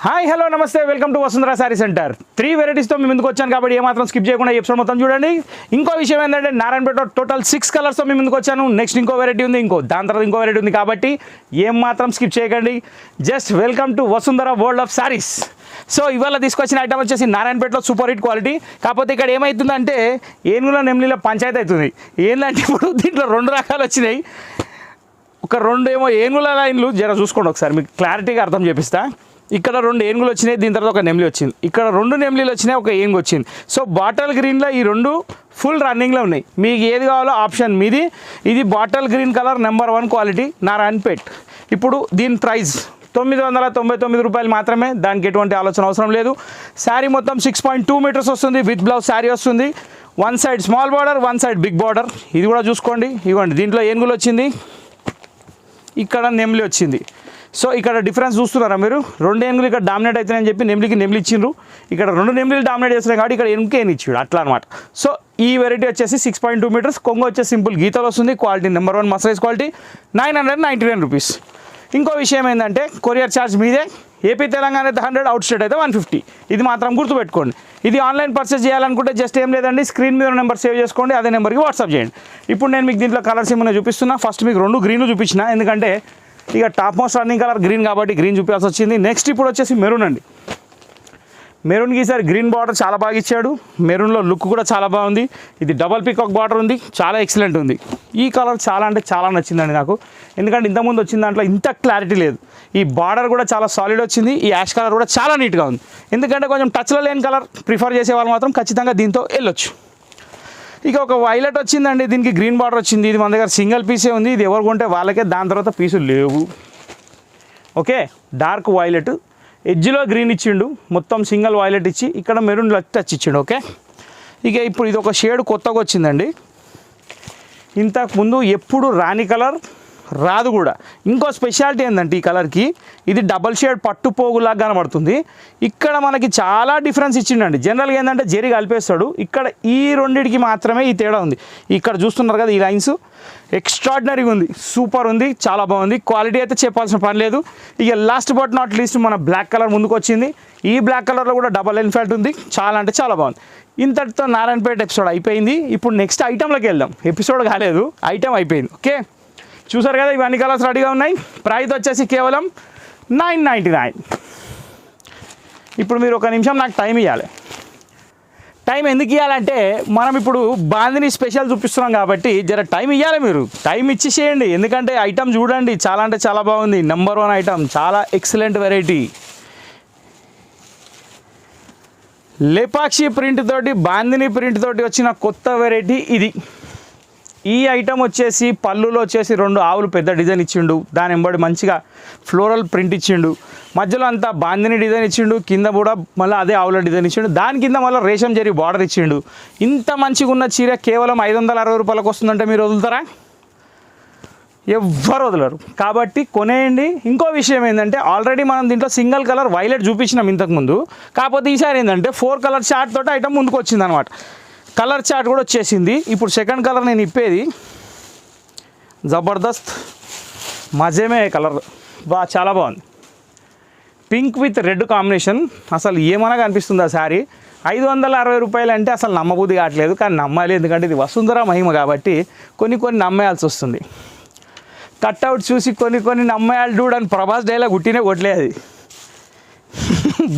Hi hello నమస్తే welcome to Vasundhara sorry centre 3 వెరైటీస్తో మీ ముందుకు వచ్చాను కాబట్టి ఏమాత్రం స్కిప్ చేయకుండా ఎపిసోడ్ మొత్తం చూడండి. ఇంకో విషయం ఏంటంటే నారాయణపేట టోటల్ 6 కలర్స్తో మీ ముందుకు వచ్చాను. నెక్స్ట్ ఇంకో వెరైటీ ఉంది, దాని తర్వాత ఇంకో వెరైటీ ఉంది కాబట్టి ఏమాత్రం స్కిప్ చేయకండి. Just welcome to Vasundhara world of saris. So ఇవాళ తీసుకొచ్చిన ఐటమ్ వచ్చేసి నారాయణపేటలో సూపర్ హిట్ క్వాలిటీ. కాకపోతే ఇక్కడ ఏమవుతుందంటే ఏనుగుల నెమ్లిలో పంచాయతీ అవుతుంది. ఏంటంటే ఇప్పుడు దీంట్లో 2 రకాలు వచ్చినాయి. ఒక 2 ఏమో ఏనుగుల లైన్లు జర చూసుకోండి ఒకసారి, మీకు క్లారిటీగా అర్థం చేపిస్తా. ఇక్కడ 2 ఏనుగులు వచ్చినాయి, దీని తర్వాత ఒక నెమ్లి వచ్చింది. ఇక్కడ 2 నెమ్లీలు వచ్చినాయి, ఒక ఏనుగు వచ్చింది. సో బాటల్ గ్రీన్లో ఈ 2 ఫుల్ రన్నింగ్లో ఉన్నాయి. మీకు ఏది కావాలో ఆప్షన్ మీది. ఇది bottle green colour number 1 quality Narayanpet. ఇప్పుడు దీని ప్రైస్ 999 రూపాయలు మాత్రమే, దానికి ఎటువంటి ఆలోచన అవసరం లేదు. శారీ మొత్తం 6.2 మీటర్స్ వస్తుంది, విత్ బ్లౌజ్ శారీ వస్తుంది. 1 side small border, 1 side big border. ఇది కూడా చూసుకోండి. ఇవ్వండి, దీంట్లో ఏనుగులు వచ్చింది, ఇక్కడ నెమ్లి వచ్చింది. సో ఇక్కడ డిఫరెన్స్ చూస్తున్నారా మీరు? 2 ఏనుగులు ఇక్కడ డామినేట్ అవుతాయని చెప్పి నెమ్లికి నెమ్లి ఇచ్చిండ్రు. ఇక్కడ 2 నెమ్లీలు డామినేట్ చేస్తున్నాయి కాబట్టి ఇక్కడ ఏనుగుకి ఏను ఇచ్చాడు, అట్లా అనమాట. సో ఈ వెరైటీ వచ్చేసి 6.2 మీటర్స్, కొంగు వచ్చేసి సింపుల్ గీతలు వస్తుంది. Quality number 1 మసరైజ్ quality, 999 rupees. ఇంకో విషయం ఏంటంటే కొరియర్ ఛార్జ్ మీదే. ఏపీ తెలంగాణ అయితే 100, అవుట్ స్టేట్ అయితే 150. ఇది మాత్రం గుర్తుపెట్టుకోండి. ఇది ఆన్లైన్ పర్చేస్ చేయాలనుకుంటే జస్ట్ ఏం లేదండి, స్క్రీన్ మీద నెంబర్ సేవ్ చేసుకోండి, అదే నెంబర్కి వాట్సాప్ చేయండి. ఇప్పుడు నేను మీకు దీంట్లో కలర్స్ ఏమైనా చూపిస్తున్నా. ఫస్ట్ మీకు 2 గ్రీన్లు చూపించిన, ఎందుకంటే ఇక top most running colour green కాబట్టి గ్రీన్ చూపించాల్సి వచ్చింది. నెక్స్ట్ ఇప్పుడు వచ్చేసి మెరూన్ అండి. మెరూన్కి ఈసారి గ్రీన్ బార్డర్ చాలా బాగా ఇచ్చాడు. మెరూన్లో లుక్ కూడా చాలా బాగుంది. ఇది డబల్ పీకాక్ బార్డర్ ఉంది, చాలా ఎక్సలెంట్ ఉంది. ఈ కలర్ చాలా అంటే చాలా నచ్చిందండి నాకు, ఎందుకంటే ఇంతకుముందు వచ్చిన దాంట్లో ఇంత క్లారిటీ లేదు. ఈ బార్డర్ కూడా చాలా సాలిడ్ వచ్చింది. ఈ యాష్ కలర్ కూడా చాలా నీట్గా ఉంది. ఎందుకంటే కొంచెం టచ్లో లేని కలర్ ప్రిఫర్ చేసే వాళ్ళు మాత్రం ఖచ్చితంగా దీంతో వెళ్ళొచ్చు. ఇక ఒక వైలెట్ వచ్చిందండి, దీనికి గ్రీన్ బార్డర్ వచ్చింది. ఇది మన దగ్గర సింగిల్ పీసే ఉంది, ఇది ఎవరు కొంటే వాళ్ళకే, దాని తర్వాత పీసులు లేవు. ఓకే, డార్క్ వైలెట్, ఎడ్జ్లో గ్రీన్ ఇచ్చిండు, మొత్తం సింగిల్ వైలెట్ ఇచ్చి ఇక్కడ మెరూన్ టచ్ ఇచ్చిండు. ఓకే, ఇక ఇప్పుడు ఇది ఒక షేడ్ కొత్తగా వచ్చిందండి. ఇంతకుముందు ఎప్పుడు రాని కలర్, రాదు కూడా. ఇంకో స్పెషాలిటీ ఏంటంటే ఈ కలర్కి ఇది డబల్ షేడ్ పట్టు పోగులాగా కనబడుతుంది. ఇక్కడ మనకి చాలా డిఫరెన్స్ ఇచ్చిండండి. జనరల్గా ఏంటంటే జెరీ కలిపేస్తాడు, ఇక్కడ ఈ రెండింటికి మాత్రమే ఈ తేడా ఉంది. ఇక్కడ చూస్తున్నారు కదా, ఈ లైన్స్ ఎక్స్ట్రాడినరీగా ఉంది, సూపర్ ఉంది, చాలా బాగుంది. క్వాలిటీ అయితే చెప్పాల్సిన పని లేదు. ఇక లాస్ట్ బట్ నాట్ లీస్ట్ మన బ్లాక్ కలర్ ముందుకు వచ్చింది. ఈ బ్లాక్ కలర్లో కూడా డబల్ ఎన్ఫాల్ట్ ఉంది, చాలా అంటే చాలా బాగుంది. ఇంతటితో నారాయణపేట ఎపిసోడ్ అయిపోయింది. ఇప్పుడు నెక్స్ట్ ఐటెంలోకి వెళ్దాం. ఎపిసోడ్ కాలేదు, ఐటెం అయిపోయింది. ఓకే, చూసారు కదా, ఇవన్నీ కలర్స్ రెడీగా ఉన్నాయి. ప్రైస్ వచ్చేసి కేవలం 999. ఇప్పుడు మీరు ఒక నిమిషం నాకు టైం ఇవ్వాలి. టైం ఎందుకు ఇవ్వాలంటే మనం ఇప్పుడు బాందిని స్పెషల్ చూపిస్తున్నాం కాబట్టి జర టైం ఇవ్వాలి. మీరు టైం ఇచ్చేసేయండి, ఎందుకంటే ఐటమ్ చూడండి, చాలా అంటే చాలా బాగుంది. నెంబర్ 1 ఐటమ్, చాలా ఎక్సలెంట్ వెరైటీ. లేపాక్షి ప్రింట్ తోటి, బాందిని ప్రింట్ తోటి వచ్చిన కొత్త వెరైటీ ఇది. ఈ ఐటమ్ వచ్చేసి పళ్ళులో వచ్చేసి 2 ఆవులు పెద్ద డిజైన్ ఇచ్చిండు, దాని వెంబడి మంచిగా ఫ్లోరల్ ప్రింట్ ఇచ్చిండు, మధ్యలో అంతా బాందిని డిజైన్ ఇచ్చిండు, కింద కూడా మళ్ళీ అదే ఆవుల డిజైన్ ఇచ్చిండు, దాని కింద మళ్ళీ రేషం జరీ బార్డర్ ఇచ్చిండు. ఇంత మంచిగా ఉన్న చీర కేవలం 560 రూపాయలకు వస్తుందంటే మీరు వదులుతారా? ఎవ్వరు వదలరు. కాబట్టి కొనేయండి. ఇంకో విషయం ఏంటంటే ఆల్రెడీ మనం దీంట్లో సింగిల్ కలర్ వైలెట్ చూపించినాం ఇంతకుముందు. కాకపోతే ఈసారి ఏంటంటే 4 కలర్ చార్ట్ తోటి ఐటమ్ ముందుకు వచ్చింది అనమాట. కలర్ చార్ట్ కూడా వచ్చేసింది. ఇప్పుడు సెకండ్ కలర్ నేను ఇప్పేది జబర్దస్త్ మజేమే కలర్, చాలా బాగుంది. పింక్ విత్ రెడ్ కాంబినేషన్, అసలు ఏమనగా అనిపిస్తుంది ఆ శారీ. 560 రూపాయలు అంటే అసలు నమ్మబుద్ధి కావట్లేదు, కానీ నమ్మాలి, ఎందుకంటే ఇది వసుంధర మహిమ కాబట్టి కొన్ని నమ్మేయాల్సి వస్తుంది. కట్అవుట్ చూసి కొన్ని నమ్మేయాలి డూడ్ అని ప్రభాస్ డైలాగ్ ఉట్టినే కొట్టలేదు.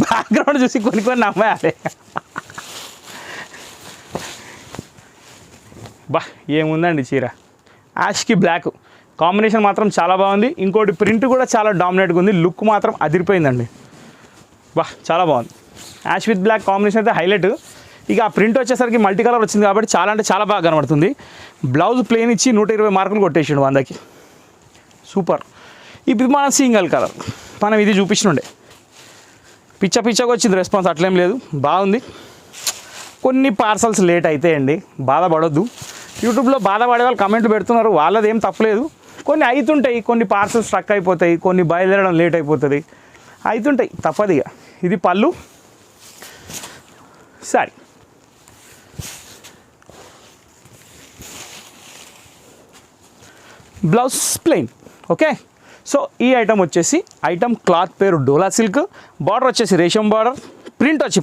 బ్యాక్గ్రౌండ్ చూసి కొన్ని నమ్మేయాలి. బా ఏముందండి చీర, యాష్కి బ్లాక్ కాంబినేషన్ మాత్రం చాలా బాగుంది. ఇంకోటి ప్రింట్ కూడా చాలా డామినేట్గా ఉంది, లుక్ మాత్రం అదిరిపోయిందండి. బా చాలా బాగుంది. యాష్ విత్ బ్లాక్ కాంబినేషన్ అయితే హైలైట్. ఇక ఆ ప్రింట్ వచ్చేసరికి మల్టీ కలర్ వచ్చింది కాబట్టి చాలా అంటే చాలా బాగా కనబడుతుంది. బ్లౌజ్ ప్లెయిన్ ఇచ్చి 120 మార్కులు కొట్టేసిండు 100కి, సూపర్. ఇప్పుడు మన సింగిల్ కలర్ మనం ఇది చూపించినుండే, పిచ్చగా వచ్చింది రెస్పాన్స్, అట్లేం లేదు, బాగుంది. కొన్ని పార్సల్స్ లేట్ అవుతాయండి, బాధపడొద్దు. యూట్యూబ్లో బాధపడే వాళ్ళు కమెంట్లు పెడుతున్నారు, వాళ్ళది ఏం తప్పలేదు. కొన్ని అవుతుంటాయి, కొన్ని పార్సల్స్ స్ట్రక్ అయిపోతాయి, కొన్ని బయలుదేరడం లేట్ అయిపోతుంది, అవుతుంటాయి, తప్పదు. ఇక ఇది పళ్ళు, sorry. Blouse plain. Okay, so ఈ ఐటమ్ వచ్చేసి ఐటమ్ క్లాత్ పేరు డోలా సిల్క్, బార్డర్ వచ్చేసి రేషం బార్డర్, ప్రింట్ వచ్చి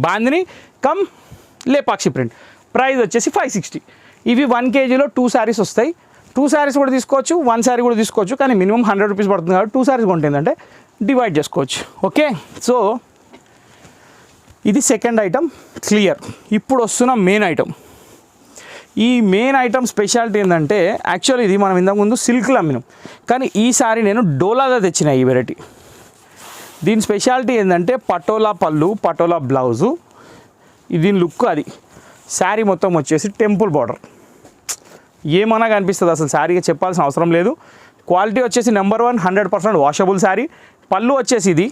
bandhani come Lepakshi print. Price వచ్చేసి 560. ఇవి 1 kgలో 2 శారీస్ వస్తాయి. 2 శారీస్ కూడా తీసుకోవచ్చు, 1 శారీ కూడా తీసుకోవచ్చు. కానీ మినిమం 100 రూపీస్ పడుతుంది కాబట్టి 2 శారీస్ కొంటుందంటే డివైడ్ చేసుకోవచ్చు. ఓకే, సో ఇది సెకండ్ ఐటమ్ క్లియర్. ఇప్పుడు వస్తున్న మెయిన్ ఐటమ్. ఈ మెయిన్ ఐటమ్ స్పెషాలిటీ ఏంటంటే యాక్చువల్లీ ఇది మనం ఇంతకుముందు సిల్క్లో అమ్మినాం, కానీ ఈసారి నేను డోలాగా తెచ్చిన ఈ వెరైటీ. దీని స్పెషాలిటీ ఏంటంటే పటోలా పళ్ళు, పటోలా బ్లౌజు, దీని లుక్ అది. శారీ మొత్తం వచ్చేసి టెంపుల్ బార్డర్. ఏమన్నా కనిపిస్తుంది, అసలు శారీగా చెప్పాల్సిన అవసరం లేదు. క్వాలిటీ వచ్చేసి నెంబర్ 1, 100% వాషబుల్ శారీ. పళ్ళు వచ్చేసి ఇది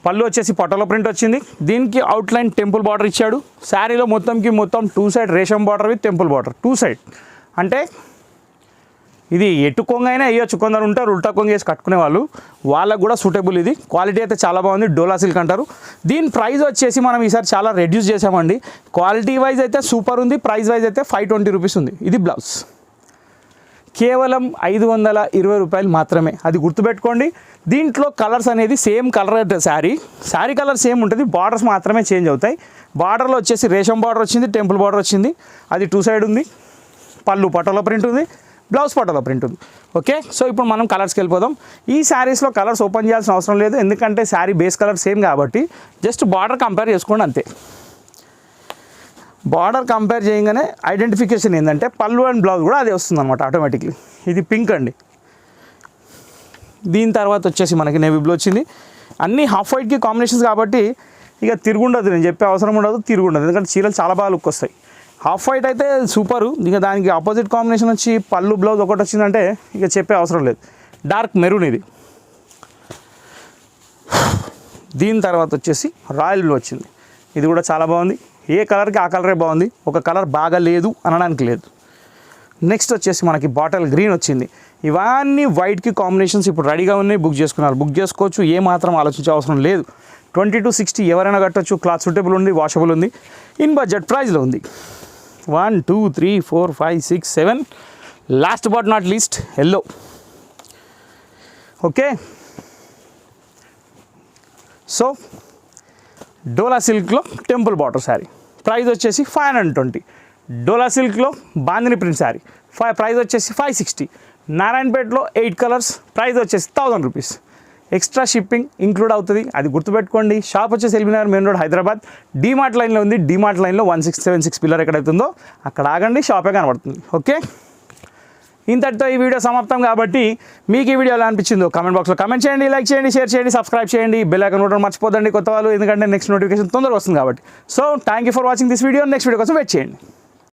పళ్ళు వచ్చేసి పటోలా ప్రింట్ వచ్చింది. దీనికి అవుట్లైన్ టెంపుల్ బార్డర్ ఇచ్చాడు. శారీలో మొత్తం 2 సైడ్ రేషం border with temple border 2 side. అంటే ఇది ఎటు కొంగ అయినా వేయచ్చు. కొందరు ఉంటారు ఉల్టా కొంగ వేసి కట్టుకునే వాళ్ళు, వాళ్ళకు కూడా సూటబుల్. ఇది క్వాలిటీ అయితే చాలా బాగుంది. డోలా సిల్క్ అంటారు. దీని ప్రైస్ వచ్చేసి మనం ఈసారి చాలా రెడ్యూస్ చేసామండి. క్వాలిటీ వైజ్ అయితే సూపర్ ఉంది, ప్రైస్ వైజ్ అయితే 520 రూపీస్ ఉంది. ఇది బ్లౌజ్ కేవలం 520 రూపాయలు మాత్రమే. అది గుర్తుపెట్టుకోండి. దీంట్లో కలర్స్ అనేది సేమ్ కలర్ అయితే శారీ కలర్ సేమ్ ఉంటుంది, బార్డర్స్ మాత్రమే చేంజ్ అవుతాయి. బార్డర్లో వచ్చేసి రేషం బార్డర్ వచ్చింది, టెంపుల్ బార్డర్ వచ్చింది, అది 2 సైడ్ ఉంది. పళ్ళు పటోలా ప్రింట్ ఉంది, బ్లౌజ్ పటోలా ప్రింట్ ఉంది. ఓకే, సో ఇప్పుడు మనం కలర్స్కి వెళ్ళిపోదాం. ఈ శారీస్లో కలర్స్ ఓపెన్ చేయాల్సిన అవసరం లేదు, ఎందుకంటే శారీ బేస్ కలర్ సేమ్ కాబట్టి జస్ట్ బార్డర్ కంపేర్ చేసుకోండి అంతే. బార్డర్ కంపేర్ చేయగానే ఐడెంటిఫికేషన్ ఏంటంటే పళ్ళు అండ్ బ్లౌజ్ కూడా అదే వస్తుంది అనమాట ఆటోమేటిక్లీ. ఇది పింక్ అండి. దీని తర్వాత వచ్చేసి మనకి నేవీ బ్లూ వచ్చింది. అన్నీ హాఫ్ వైట్కి కాంబినేషన్స్ కాబట్టి ఇక తిరుగుండదు, నేను చెప్పే అవసరం ఉండదు, తిరుగుండదు. ఎందుకంటే చీరలు చాలా బాగా లుక్ వస్తాయి. హాఫ్ వైట్ అయితే సూపరు. ఇక దానికి ఆపోజిట్ కాంబినేషన్ వచ్చి పళ్ళు బ్లౌజ్ ఒకటి వచ్చిందంటే ఇక చెప్పే అవసరం లేదు. డార్క్ మెరూన్ ఇది. దీని తర్వాత వచ్చేసి రాయల్ బ్లూ వచ్చింది. ఇది కూడా చాలా బాగుంది. ఏ కలర్కి ఆ కలరే బాగుంది, ఒక కలర్ బాగా లేదు అనడానికి లేదు. నెక్స్ట్ వచ్చేసి మనకి బాటిల్ గ్రీన్ వచ్చింది. ఇవన్నీ వైట్కి కాంబినేషన్స్ ఇప్పుడు రెడీగా ఉన్నాయి, బుక్ చేసుకోవచ్చు. ఏ మాత్రం ఆలోచించే అవసరం లేదు. 20 to 60 ఎవరైనా కట్టచ్చు. క్లాత్ సూటబుల్ ఉంది, వాషబుల్ ఉంది, ఇన్ బడ్జెట్ ప్రైస్లో ఉంది. 1 2 3 4 5 6 7 last but not least yellow. Okay, so డోలా సిల్క్లో టెంపుల్ బార్డర్ శారీ ప్రైస్ వచ్చేసి 520. డోలా సిల్క్లో బాందిని ప్రింట్ శారీ ప్రైస్ వచ్చేసి 560. నారాయణపేటలో 8 కలర్స్, ప్రైస్ వచ్చేసి 1000 రూపీస్. ఎక్స్ట్రా షిప్పింగ్ ఇంక్లూడ్ అవుతుంది, అది గుర్తుపెట్టుకోండి. షాప్ వచ్చేసి ఎల్బీనగర్ మెయిన్ రోడ్ హైదరాబాద్. డీమార్ట్ లైన్లో ఉంది. డీమార్ట్ లైన్లో 1676 పిల్లర్ ఎక్కడైతే ఉందో అక్కడ ఆగండి, షాపే కనబడుతుంది. ఓకే, ఇంతటితో ఈ వీడియో సమాప్తం. కాబట్టి మీకు ఈ వీడియో ఎలా అనిపించిందో కామెంట్ బాక్స్లో కామెంట్ చేయండి, లైక్ చేయండి, షేర్ చేయండి, సబ్స్క్రైబ్ చేయండి, బెల్ ఐకాన్ కొట్టడం మర్చిపోదండి కొత్త వాళ్ళు, ఎందుకంటే నెక్స్ట్ నోటిఫికేషన్ తొందరగా వస్తుంది కాబట్టి. So thank you for watching this video. Next video కోసం వెయిట్ చేయండి.